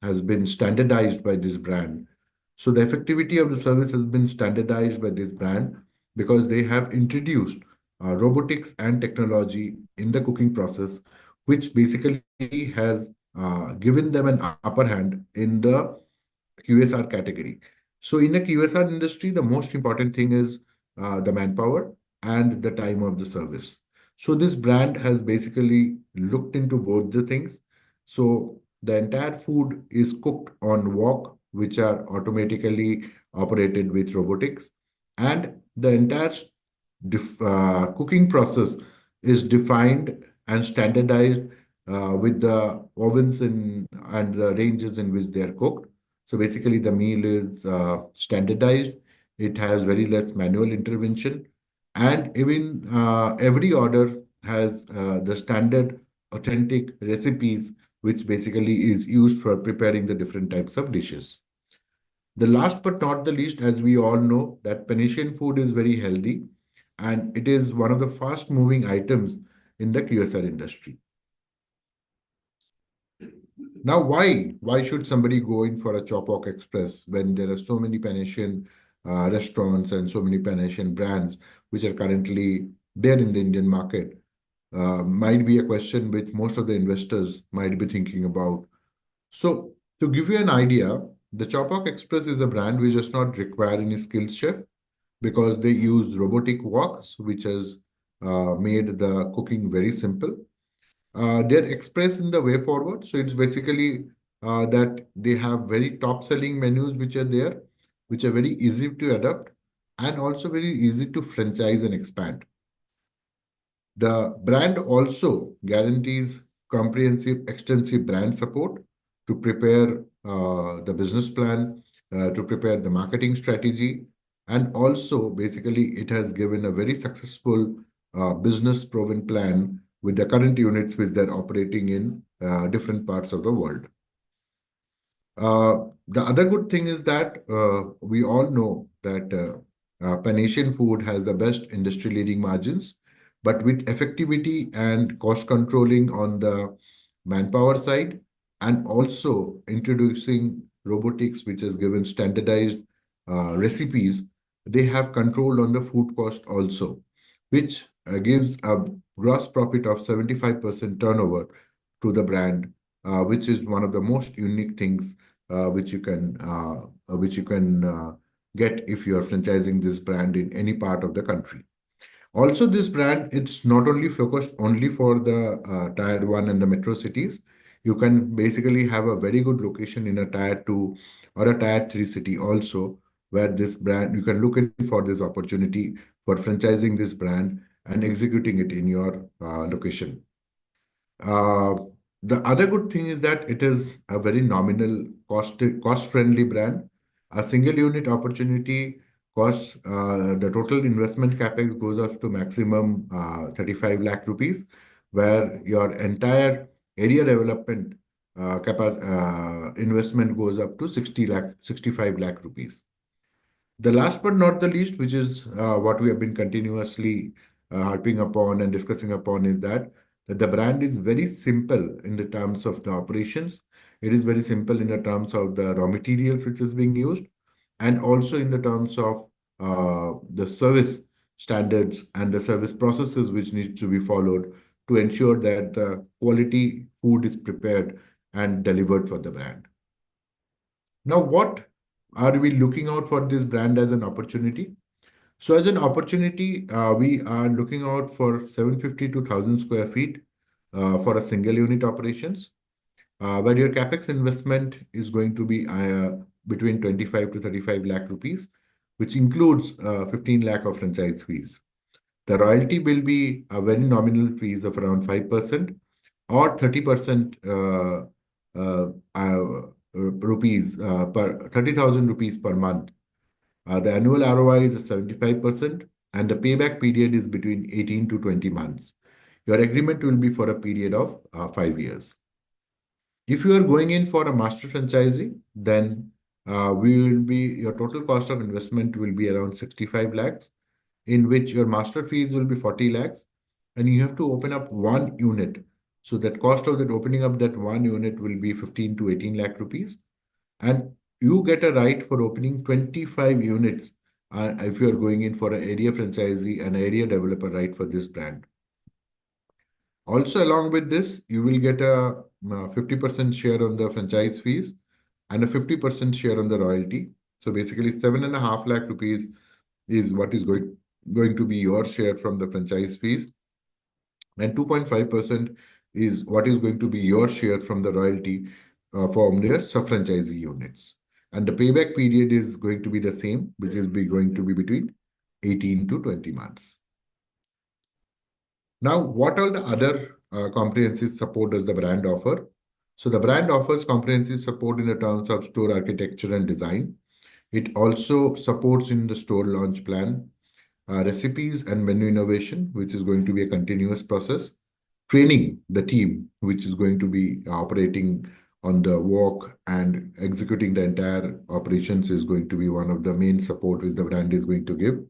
has been standardized by this brand. So the effectivity of the service has been standardized by this brand because they have introduced robotics and technology in the cooking process, which basically has given them an upper hand in the QSR category. So in a QSR industry, the most important thing is the manpower and the time of the service. So this brand has basically looked into both the things. So the entire food is cooked on wok, which are automatically operated with robotics, and the entire cooking process is defined and standardized with the ovens and the ranges in which they are cooked. So basically, the meal is standardized. It has very less manual intervention, and even every order has the standard authentic recipes, which basically is used for preparing the different types of dishes. The last but not the least, as we all know, that Panasian food is very healthy and it is one of the fast moving items in the QSR industry. Now, why? Why should somebody go in for a Chop Walk Express when there are so many Pan-Asian restaurants and so many Pan-Asian brands which are currently there in the Indian market? Might be a question which most of the investors might be thinking about. So, to give you an idea, the Chop Walk Express is a brand which does not require any skilled chef because they use robotic woks, which has made the cooking very simple. They're expressed in the way forward. So it's basically that they have very top selling menus which are there, which are very easy to adapt and also very easy to franchise and expand. The brand also guarantees comprehensive, extensive brand support to prepare the business plan, to prepare the marketing strategy, and also basically it has given a very successful business proven plan with the current units which they're operating in different parts of the world. The other good thing is that we all know that Pan-Asian food has the best industry-leading margins, but with effectivity and cost controlling on the manpower side, and also introducing robotics, which has given standardized recipes, they have control on the food cost also, which gives a gross profit of 75% turnover to the brand, which is one of the most unique things which you can get if you are franchising this brand in any part of the country. Also, this brand, it's not only focused only for the tier one and the metro cities. You can basically have a very good location in a tier two or a tier three city also, where this brand, you can look in for this opportunity for franchising this brand and executing it in your location. Uh, the other good thing is that it is a very nominal cost friendly brand. A single unit opportunity costs the total investment capex goes up to maximum 35 lakh rupees, where your entire area development investment goes up to 65 lakh rupees. The last but not the least, which is what we have been continuously harping upon and discussing upon, is that the brand is very simple in the terms of the operations. It is very simple in the terms of the raw materials which is being used, and also in the terms of the service standards and the service processes which need to be followed to ensure that the quality food is prepared and delivered for the brand. Now, what are we looking out for this brand as an opportunity? So, as an opportunity, we are looking out for 750 to 1,000 square feet for a single unit operations, where your capex investment is going to be between 25 to 35 lakh rupees, which includes 15 lakh of franchise fees. The royalty will be a very nominal fees of around 5% or 30% rupees per 30,000 rupees per month. The annual ROI is 75%, and the payback period is between 18 to 20 months. Your agreement will be for a period of 5 years. If you are going in for a master franchisee, then your total cost of investment will be around 65 lakhs, in which your master fees will be 40 lakhs, and you have to open up one unit So that cost of that opening up that one unit will be 15 to 18 lakh rupees. And you get a right for opening 25 units if you are going in for an area franchisee and area developer right for this brand. Also, along with this, you will get a 50% share on the franchise fees and a 50% share on the royalty. So basically, 7.5 lakh rupees is what is going to be your share from the franchise fees, and 2.5% is what is going to be your share from the royalty from their sub-franchisee units. And the payback period is going to be the same, which is going to be between 18 to 20 months. Now, what all the other comprehensive support does the brand offer? So the brand offers comprehensive support in the terms of store architecture and design. It also supports in the store launch plan, recipes and menu innovation, which is going to be a continuous process, training the team, which is going to be operating on the walk and executing the entire operations is going to be one of the main support which the brand is going to give.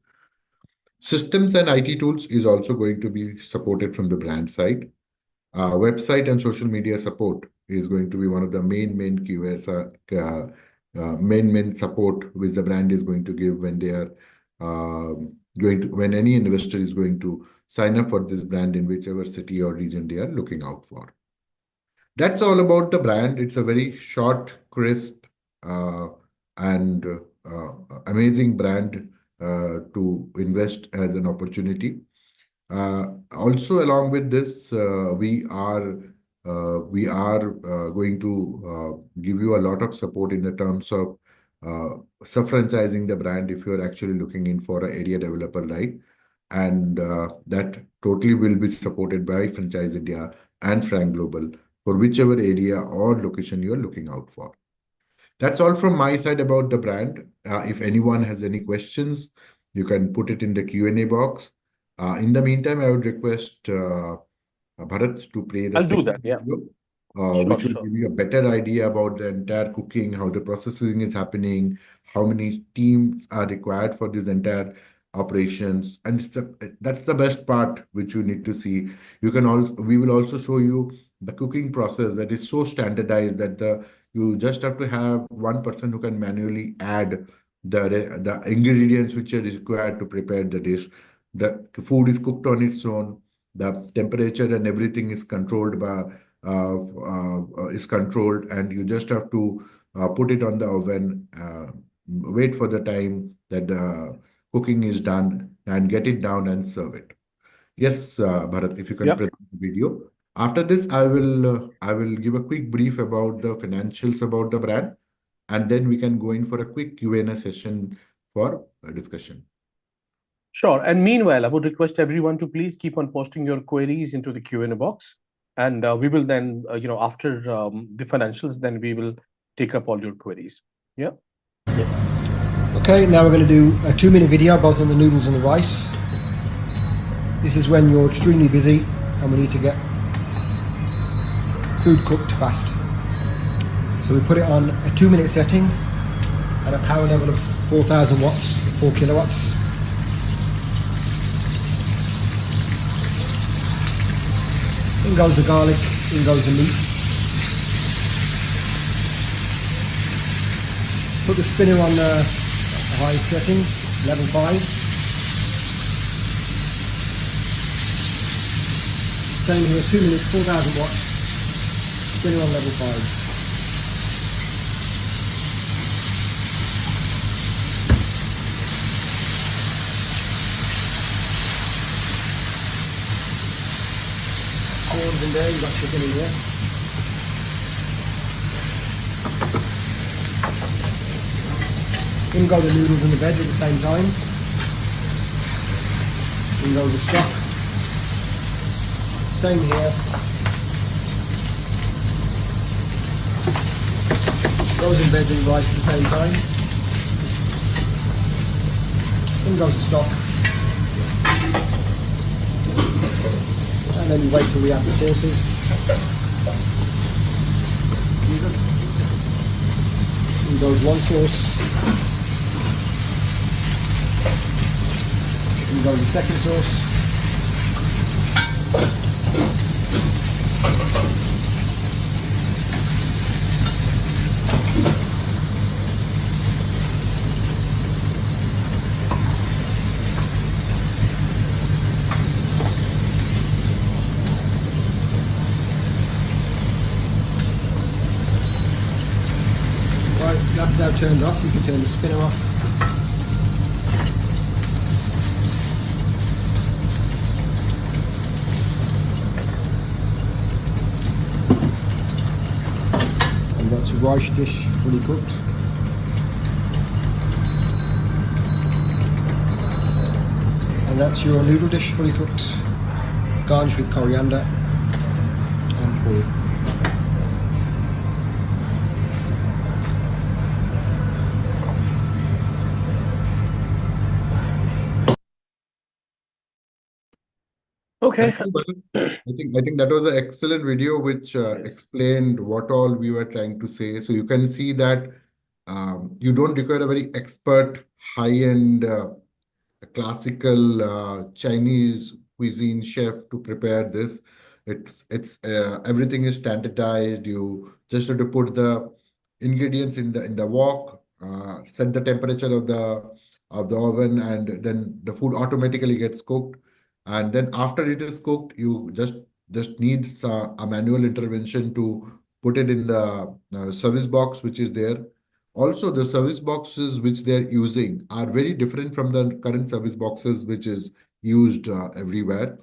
Systems and IT tools is also going to be supported from the brand side. Website and social media support is going to be one of the main keywords, main support which the brand is going to give when they are when any investor is going to sign up for this brand in whichever city or region they are looking out for. That's all about the brand. It's a very short, crisp, and amazing brand to invest as an opportunity. Also, along with this, we are going to give you a lot of support in the terms of sub-franchising the brand if you are actually looking in for an area developer, right? And that totally will be supported by Franchise India and Frank Global for whichever area or location you are looking out for. That's all from my side about the brand. If anyone has any questions, you can put it in the Q&A box. In the meantime, I would request Bharat to play the I'll do that. second Yeah. video, Sure, which will sure. give you a better idea about the entire cooking, how the processing is happening, how many teams are required for this entire operations, and that's the best part which you need to see. We will also show you the cooking process that is so standardized that you just have to have one person who can manually add the ingredients which are required to prepare the dish. The food is cooked on its own. The temperature and everything is controlled is controlled, and you just have to put it on the oven, wait for the time that the cooking is done, and get it down and serve it. Yes, Bharat, if you can Yep. present the video. After this, I will give a quick brief about the financials about the brand, and then we can go in for a quick Q&A session for a discussion. Sure. And meanwhile, I would request everyone to please keep on posting your queries into the Q&A box. And we will then, after the financials, then we will take up all your queries. Yeah. Okay, now we're going to do a 2-minute video both on the noodles and the rice. This is when you're extremely busy and we need to get food cooked fast. So we put it on a 2-minute setting at a power level of 4,000 watts, 4 kilowatts. In goes the garlic, in goes the meat. Put the spinner on the high setting, level 5. Same here, 2 minutes, 4,000 watts, spinner on level 5. Corns in there, you've got chicken in there. In go the noodles and the veg at the same time. In goes the stock. Same here. Goes in veg and rice at the same time. In goes the stock. And then you wait till we add the sauces. In goes one sauce. In goes the second sauce. that's now turned off. You can turn the spinner off. And that's a rice dish fully cooked. And that's your noodle dish fully cooked, garnished with coriander and oil. Okay. Thank you, Basil. I think that was an excellent video which Yes. explained what all we were trying to say. So you can see that you don't require a very expert, high-end, classical Chinese cuisine chef to prepare this. It's everything is standardized. You just have to put the ingredients in the wok, set the temperature of the oven, and then the food automatically gets cooked. And then after it is cooked, you just needs a manual intervention to put it in the service box, which is there. Also, the service boxes which they're using are very different from the current service boxes which is used everywhere.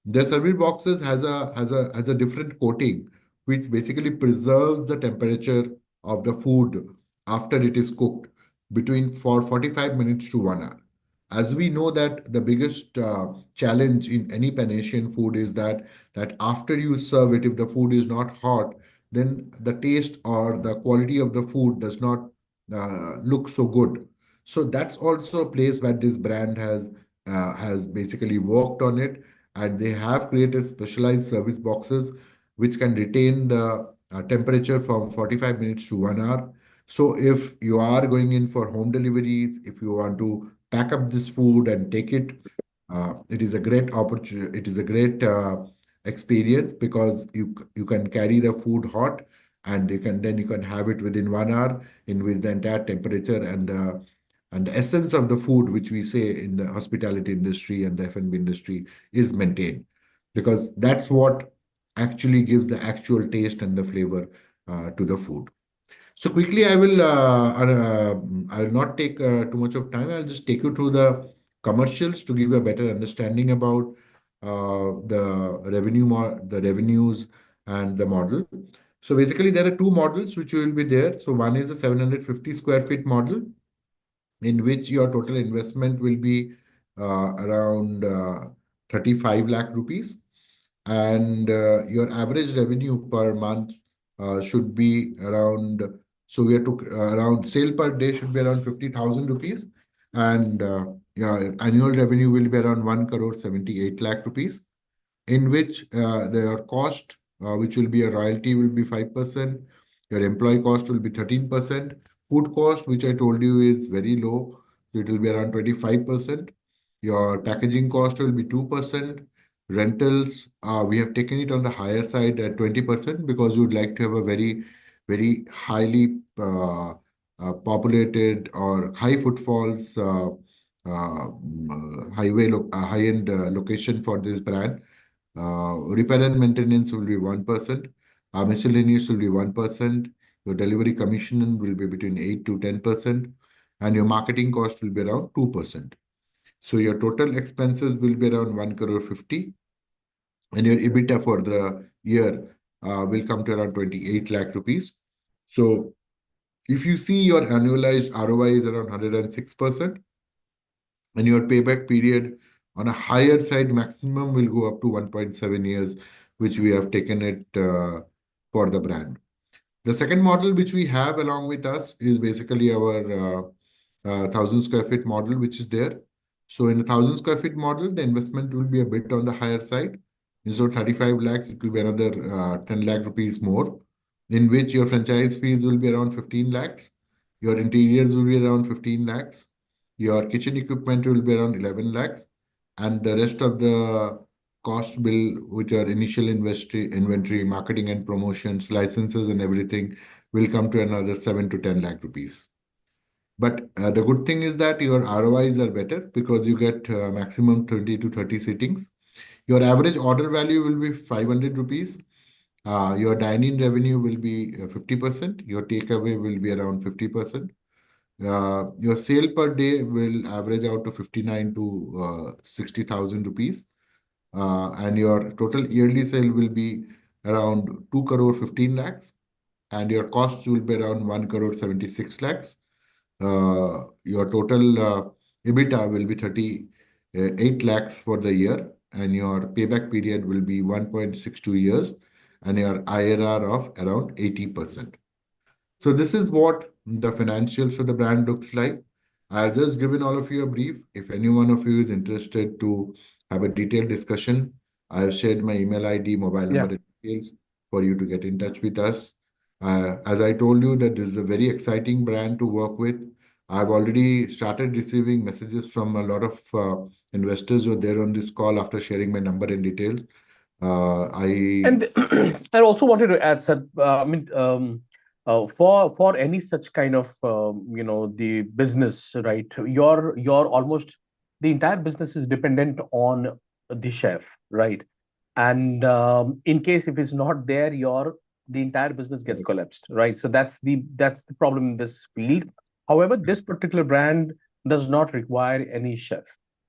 The service boxes has a different coating which basically preserves the temperature of the food after it is cooked between for 45 minutes to 1 hour. As we know that the biggest challenge in any Pan-Asian food is that after you serve it, if the food is not hot, then the taste or the quality of the food does not look so good. So that's also a place where this brand has basically worked on it, and they have created specialized service boxes which can retain the temperature from 45 minutes to 1 hour. So if you are going in for home deliveries, if you want to pack up this food and take it, it is a great opportunity. It is a great experience because you can carry the food hot, and you can have it within 1 hour, in which the entire temperature and the essence of the food, which we say in the hospitality industry and the F&B industry, is maintained, because that's what actually gives the actual taste and the flavor to the food. So quickly, I will not take too much of time. I'll just take you through the commercials to give you a better understanding about the revenues and the model. So basically, there are two models which will be there. So one is a 750 square feet model, in which your total investment will be around 35 lakh rupees, and your average revenue per month should be around, so we are to around sale per day should be around 50,000 rupees, and yeah, annual revenue will be around 1 crore 78 lakh rupees, in which their cost, which will be a royalty, will be 5%. Your employee cost will be 13%. Food cost, which I told you, is very low. So it will be around 25%. Your packaging cost will be 2%. Rentals, we have taken it on the higher side at 20% because we would like to have a very, very highly populated or high footfalls high-end location for this brand. Repair and maintenance will be 1%. Miscellaneous will be 1%. Your delivery commission will be between 8 to 10%. And your marketing cost will be around 2%. So your total expenses will be around 1 crore 50. And your EBITDA for the year will come to around 28 lakh rupees. So if you see, your annualized ROI is around 106%, and your payback period on a higher side maximum will go up to 1.7 years, which we have taken it for the brand. The second model which we have along with us is basically our 1,000 square feet model, which is there. So in a 1,000 square feet model, the investment will be a bit on the higher side. Instead of 35 lakhs, it will be another 10 lakh rupees more, in which your franchise fees will be around 15 lakhs. Your interiors will be around 15 lakhs. Your kitchen equipment will be around 11 lakhs. And the rest of the cost bill with your initial inventory, marketing and promotions, licenses and everything will come to another 7 to 10 lakh rupees. But the good thing is that your ROIs are better because you get maximum 20 to 30 sittings. Your average order value will be 500 rupees, Your dine-in revenue will be 50%. Your takeaway will be around 50%. Your sale per day will average out to 59 to 60,000 rupees. And your total yearly sale will be around 2 crore 15 lakhs. And your costs will be around 1 crore 76 lakhs. Your total EBITDA will be 38 lakhs for the year, and your payback period will be 1.62 years, and your IRR of around 80%. So this is what the financials of the brand looks like. I've just given all of you a brief. If any one of you is interested to have a detailed discussion, I've shared my email ID, mobile number, Yeah. and details for you to get in touch with us. As I told you, that this is a very exciting brand to work with. I've already started receiving messages from a lot of investors who are there on this call after sharing my number and details. I And I also wanted to add, sir, for any such kind of the business, right? You're almost the entire business is dependent on the chef, right? And in case if it's not there, your the entire business gets collapsed, right? So that's the problem in this field. However, this particular brand does not require any chef,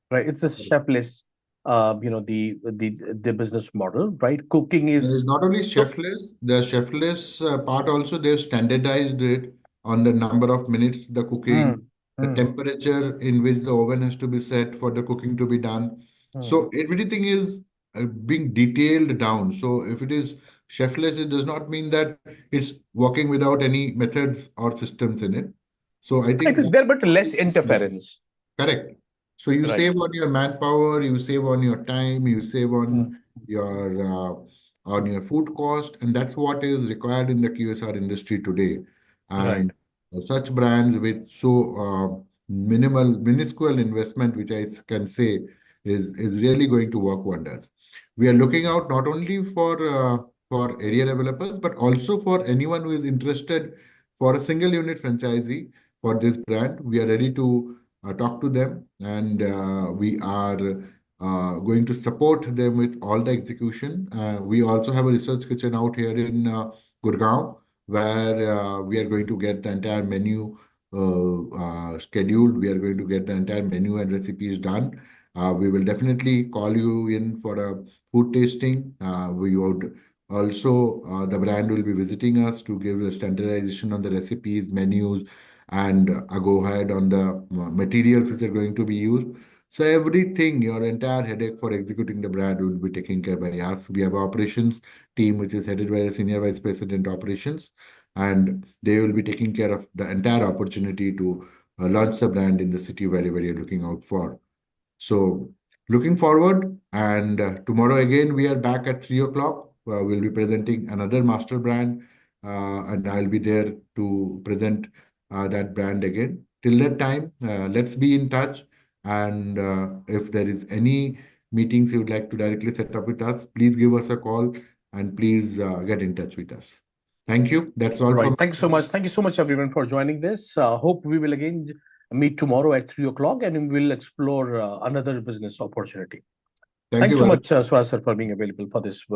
right? It's a chefless, the business model, right? Cooking There is is not only so. chefless, the chefless part also they've standardized it on the number of minutes the cooking, Mm, the mm, temperature in which the oven has to be set for the cooking to be done. mm. So everything is being detailed down. So if it is chefless, it does not mean that it's working without any methods or systems in it. So I It think is that's there, but what less is different. interference, Correct. So you right? save on your manpower, you save on your time, you save Mm, on your food cost, and that's what is required in the QSR industry today. right. And such brands with so minuscule investment, which can say is really going to work wonders. We are looking out not only for area developers, but also for anyone who is interested for a single unit franchisee for this brand. We are ready to talk to them, and we are going to support them with all the execution. We also have a research kitchen out here in Gurgaon, where we are going to get the entire menu scheduled. We are going to get the entire menu and recipes done. We will definitely call you in for a food tasting. We would also, the brand will be visiting us to give a standardization on the recipes, menus, and a go ahead on the materials which are going to be used. So everything, your entire headache for executing the brand will be taken care by us. We have operations team which is headed by a senior vice president operations, and they will be taking care of the entire opportunity to launch the brand in the city wherever you're looking out for. So looking forward, and tomorrow again we are back at 3 o'clock. We'll be presenting another master brand, and I'll be there to present that brand again. Till that time, let's be in touch. And if there is any meetings you would like to directly set up with us, please give us a call and please get in touch with us. Thank you. That's all Right. from Thank you so much. Thank you so much, everyone, for joining this. Hope we will again meet tomorrow at 3 o'clock, and we will explore another business opportunity. Thank Thank you you so very much, Swaz sir, for being available for this.